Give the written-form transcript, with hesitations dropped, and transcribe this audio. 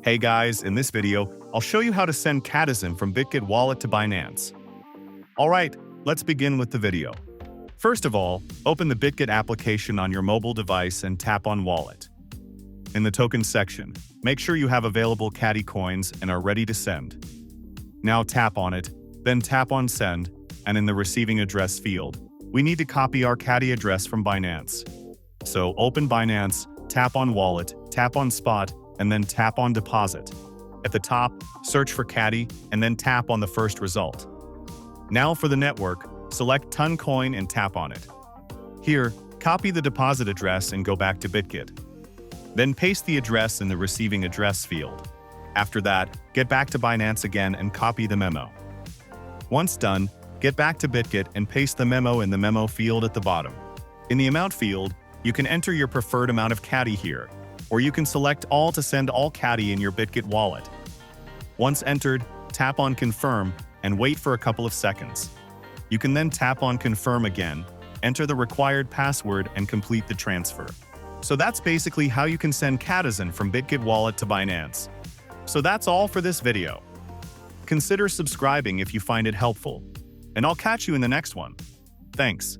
Hey guys, in this video, I'll show you how to send Catizen from Bitget Wallet to Binance. Alright, let's begin with the video. First of all, open the Bitget application on your mobile device and tap on Wallet. In the Tokens section, make sure you have available Cati coins and are ready to send. Now tap on it, then tap on Send, and in the Receiving Address field, we need to copy our Cati address from Binance. So open Binance, tap on Wallet, tap on Spot, and then tap on Deposit. At the top, search for Cati, and then tap on the first result. Now for the network, select Ton Coin and tap on it. Here, copy the deposit address and go back to Bitget. Then paste the address in the Receiving Address field. After that, get back to Binance again and copy the memo. Once done, get back to Bitget and paste the memo in the memo field at the bottom. In the amount field, you can enter your preferred amount of Cati here, or you can select all to send all Cati in your Bitget wallet. Once entered, tap on Confirm and wait for a couple of seconds. You can then tap on Confirm again, enter the required password and complete the transfer. So that's basically how you can send Catizen from Bitget Wallet to Binance. So that's all for this video. Consider subscribing if you find it helpful, and I'll catch you in the next one. Thanks.